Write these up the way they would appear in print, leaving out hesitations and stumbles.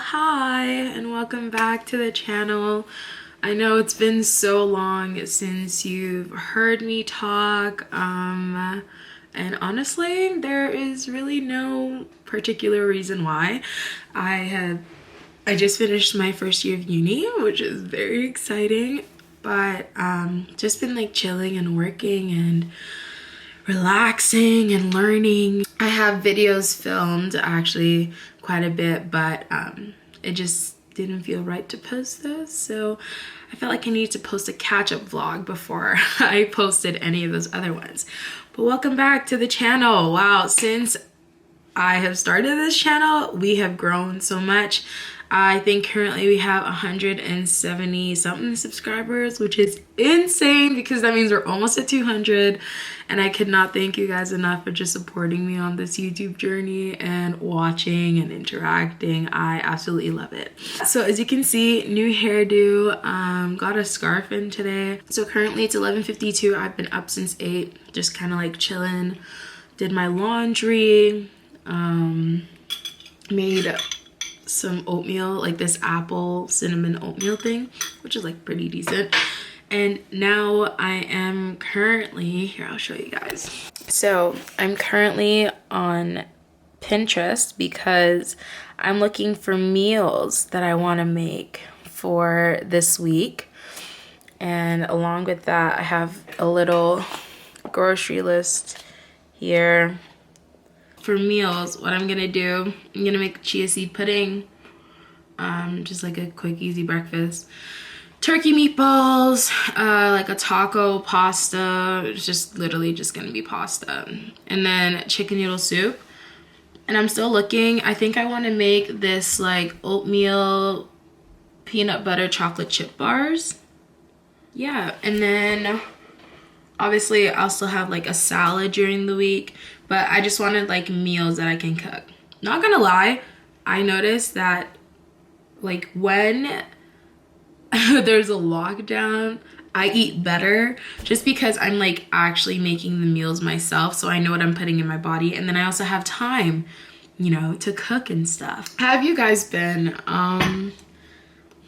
Hi and welcome back to the channel. I know it's been so long since you've heard me talk, and honestly there is really no particular reason why. I just finished my first year of uni, which is very exciting, but just been like chilling and working and relaxing and learning. I have videos filmed actually quite a bit, but it just didn't feel right to post those, so I felt like I needed to post a catch-up vlog before I posted any of those other ones. But welcome back to the channel. Wow, since I have started this channel, we have grown so much. I think currently we have 170 something subscribers, which is insane because that means we're almost at 200, and I could not thank you guys enough for just supporting me on this YouTube journey and watching and interacting. I absolutely love it. So as you can see, new hairdo, got a scarf in today. So currently it's 11:52. I've been up since 8, just kind of like chilling, did my laundry, made some oatmeal, like this apple cinnamon oatmeal thing, which is like pretty decent. And now I am currently, here I'll show you guys. So I'm currently on Pinterest because I'm looking for meals that I want to make for this week. And along with that, I have a little grocery list here. For meals, what I'm gonna do, I'm gonna make chia seed pudding, just like a quick easy breakfast. Turkey meatballs, like a taco pasta. It's just literally just gonna be pasta. And then chicken noodle soup. And I'm still looking. I think I want to make this like oatmeal peanut butter chocolate chip bars. Yeah, and then obviously I'll still have like a salad during the week, but I just wanted like meals that I can cook. Not gonna lie, I noticed that like when there's a lockdown, I eat better just because I'm like actually making the meals myself, so I know what I'm putting in my body, and then I also have time, you know, to cook and stuff. How have you guys been?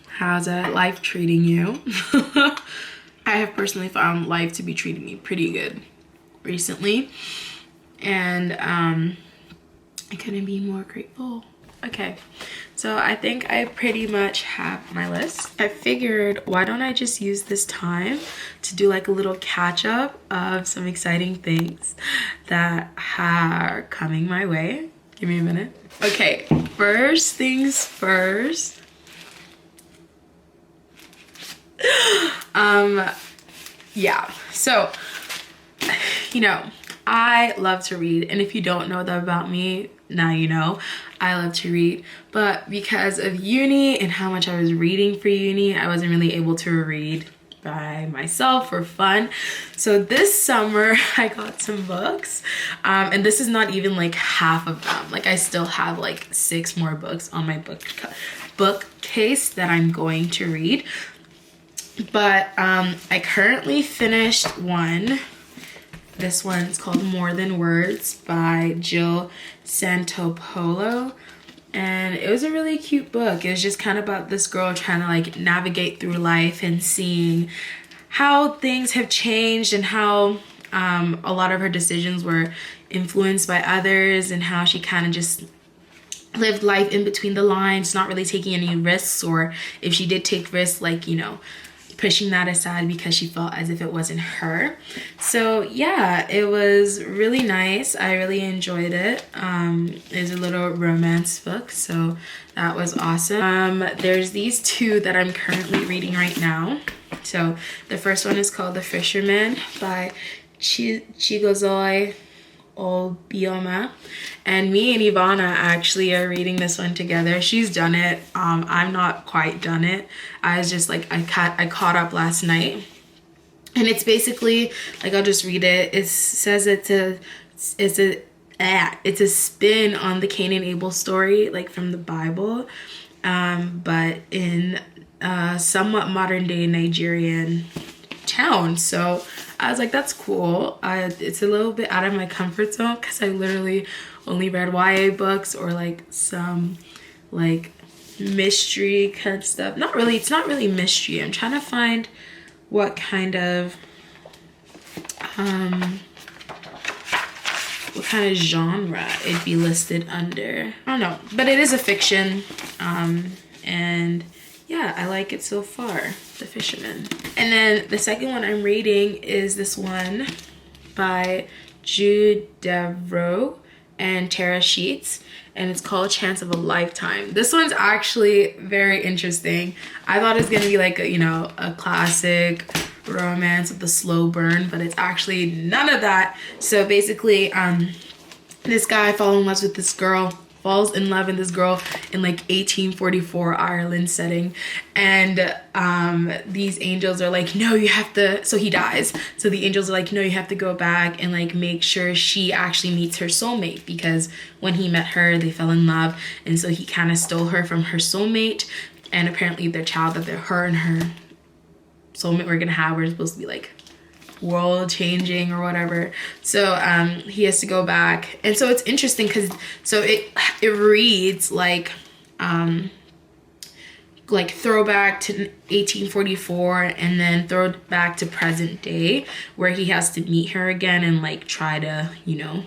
How's life treating you? I have personally found life to be treating me pretty good recently, and I couldn't be more grateful. Okay, so I think I pretty much have my list. I figured, why don't I just use this time to do like a little catch up of some exciting things that are coming my way. Give me a minute. Okay, first things first. Yeah, so, you know, I love to read, and if you don't know that about me, now you know. I love to read, but because of uni and how much I was reading for uni, I wasn't really able to read by myself for fun. So this summer I got some books, and this is not even like half of them. Like I still have like 6 more books on my bookcase that I'm going to read. But I currently finished one. This one's called More Than Words by Jill Santopolo, and it was a really cute book. It was just kind of about this girl trying to like navigate through life and seeing how things have changed and how a lot of her decisions were influenced by others, and how she kind of just lived life in between the lines, not really taking any risks, or if she did take risks, like, you know, pushing that aside because she felt as if it wasn't her. So yeah, it was really nice. I really enjoyed it. It's a little romance book, so that was awesome. There's these 2 that I'm currently reading right now. So the first one is called The Fisherman by Chigozoe Abiona, and me and Abiona actually are reading this one together. She's done it. I'm not quite done it. I was just like, I caught up last night, and it's basically like, I'll just read it. It says it's a spin on the Cain and Abel story, like from the Bible, but in somewhat modern day Nigerian town. So I was like, that's cool. It's a little bit out of my comfort zone because I literally only read YA books or like some like mystery kind of stuff. Not really, it's not really mystery. I'm trying to find what kind of genre it'd be listed under. I don't know, but it is a fiction. And yeah, I like it so far, The Fisherman. And then the second one I'm reading is this one by Jude Devereux and Tara Sheets, and it's called Chance of a Lifetime. This one's actually very interesting. I thought it was gonna be like a, you know, a classic romance with the slow burn, but it's actually none of that. So basically, this guy falls in love with this girl in like 1844 Ireland setting, and these angels are like, no, you have to, so he dies, so the angels are like, no, you have to go back and like make sure she actually meets her soulmate, because when he met her they fell in love, and so he kind of stole her from her soulmate, and apparently the child that her and her soulmate were gonna have were supposed to be like world changing or whatever. So he has to go back, and so it's interesting because so it reads like throwback to 1844 and then throwback to present day, where he has to meet her again and like try to, you know,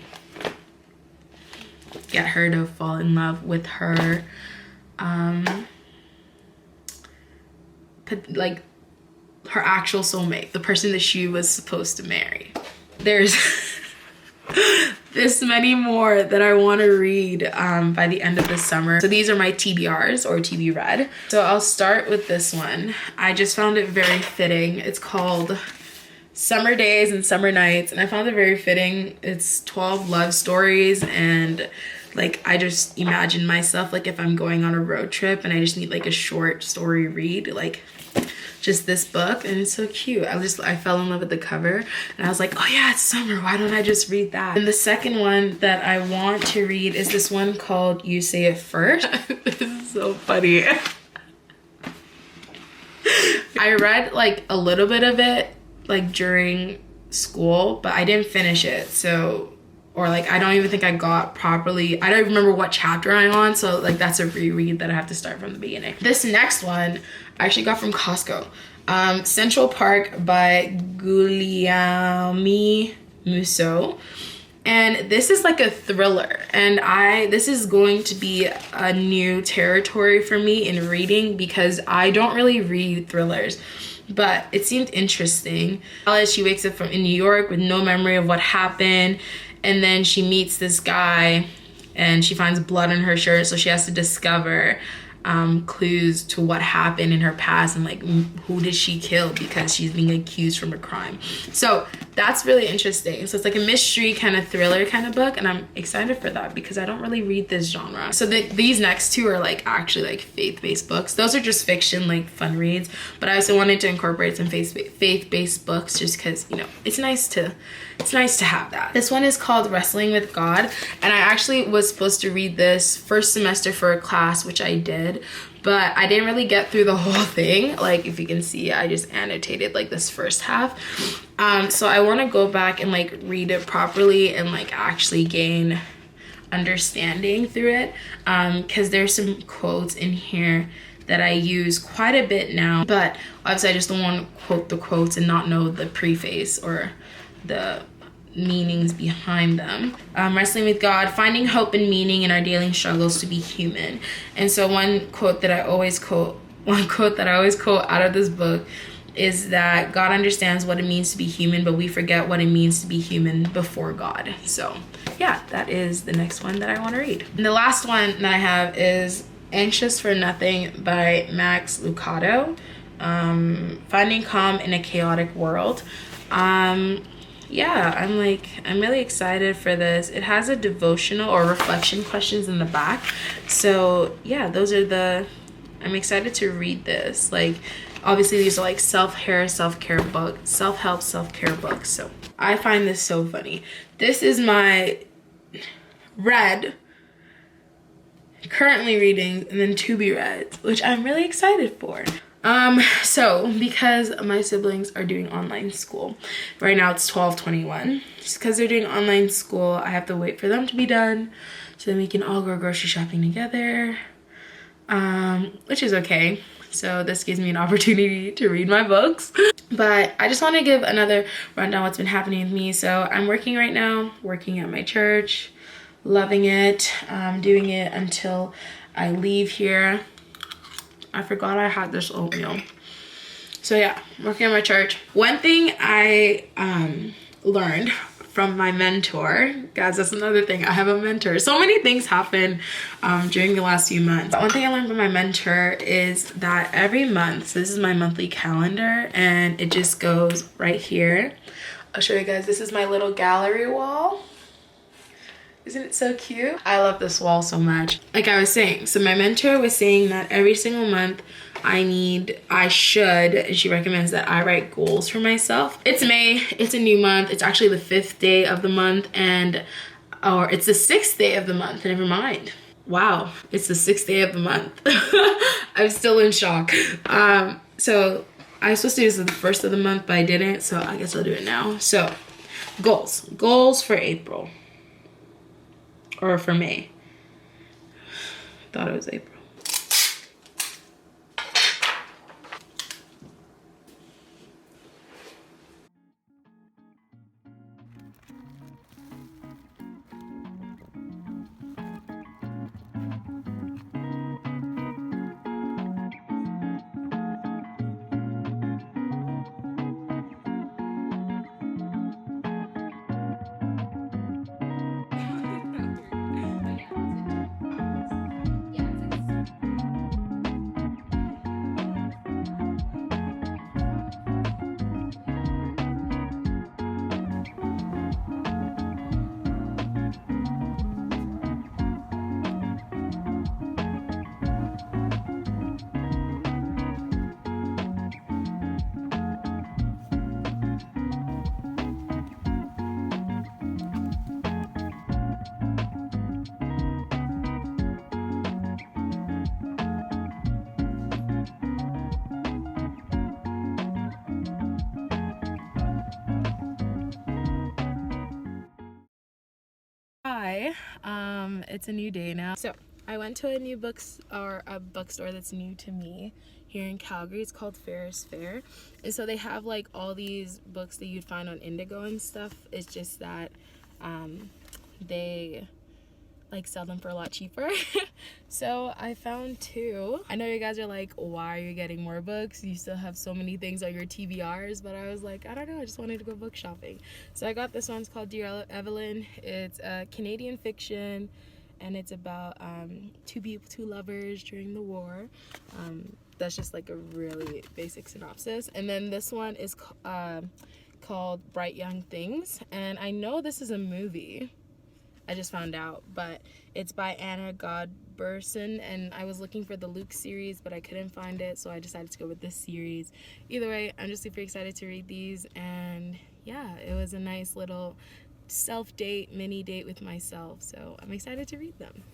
get her to fall in love with her like her actual soulmate, the person that she was supposed to marry. There's this many more that I want to read by the end of the summer. So these are my TBRs, or TB read. So I'll start with this one. I just found it very fitting. It's called Summer Days and Summer Nights, and I found it very fitting. It's 12 love stories, and like I just imagine myself like if I'm going on a road trip and I just need like a short story read, like just this book, and it's so cute. I fell in love with the cover, and I was like, oh yeah, it's summer, why don't I just read that? And the second one that I want to read is this one called You Say It First. This is so funny. I read like a little bit of it like during school, but I didn't finish it, so, or like I don't even think I got properly, I don't remember what chapter I'm on, so like that's a reread that I have to start from the beginning. This next one I actually got from Costco. Central Park by Guillaume Musso. And this is like a thriller, and this is going to be a new territory for me in reading because I don't really read thrillers, but it seemed interesting. She wakes up in New York with no memory of what happened, and then she meets this guy and she finds blood on her shirt, so she has to discover clues to what happened in her past and like who did she kill, because she's being accused from a crime. So that's really interesting. So it's like a mystery kind of thriller kind of book, and I'm excited for that because I don't really read this genre. So these next two are like actually like faith-based books. Those are just fiction, like fun reads, but I also wanted to incorporate some faith-based books just because, you know, it's nice to have that. This one is called Wrestling with God, and I actually was supposed to read this first semester for a class, which I did, but I didn't really get through the whole thing. Like if you can see, I just annotated like this first half. So I want to go back and like read it properly and like actually gain understanding through it, because there's some quotes in here that I use quite a bit now, but obviously I just don't want to quote the quotes and not know the preface or the meanings behind them. Wrestling with God, finding hope and meaning in our daily struggles to be human. And so one quote that I always quote out of this book is that God understands what it means to be human, but we forget what it means to be human before God. So yeah, that is the next one that I want to read. And the last one that I have is Anxious for Nothing by Max Lucado. Finding calm in a chaotic world. Yeah, I'm really excited for this. It has a devotional or reflection questions in the back. So yeah, I'm excited to read this. Like obviously these are like self-care books, self-help, self-care books. So I find this so funny. This is my currently reading, and then to be read, which I'm really excited for. So because my siblings are doing online school, right now it's 12:21. Just because they're doing online school, I have to wait for them to be done so then we can all go grocery shopping together. which is okay. So this gives me an opportunity to read my books. But I just want to give another rundown what's been happening with me. So I'm working right now, working at my church, loving it, doing it until I leave here. I forgot I had this oatmeal. So yeah, working at my church. One thing I learned from my mentor, guys, that's another thing, I have a mentor. So many things happen during the last few months. One thing I learned from my mentor is that every month, so this is my monthly calendar, and it just goes right here. I'll show you guys, this is my little gallery wall. Isn't it so cute? I love this wall so much. Like I was saying, so my mentor was saying that every single month she recommends that I write goals for myself. It's May, it's a new month. It's actually the 5th day of the month or it's the 6th day of the month, never mind. Wow, it's the 6th day of the month. I'm still in shock. So I was supposed to do this at the 1st of the month, but I didn't, so I guess I'll do it now. So goals for April. Or for May. Thought it was April. Hi, it's a new day now. So I went to a bookstore that's new to me here in Calgary. It's called Ferris Fair. And so they have like all these books that you'd find on Indigo and stuff. It's just that they like sell them for a lot cheaper. So I found 2. I know you guys are like, why are you getting more books? You still have so many things on your TBRs, but I was like, I don't know, I just wanted to go book shopping. So I got this one. It's called Dear Evelyn. It's a Canadian fiction, and it's about two lovers during the war. That's just like a really basic synopsis. And then this one is called Bright Young Things, and I know this is a movie. I just found out, but it's by Anna Godberson, and I was looking for the Luke series, but I couldn't find it, so I decided to go with this series. Either way, I'm just super excited to read these, and yeah, it was a nice little self-date, mini date with myself, so I'm excited to read them.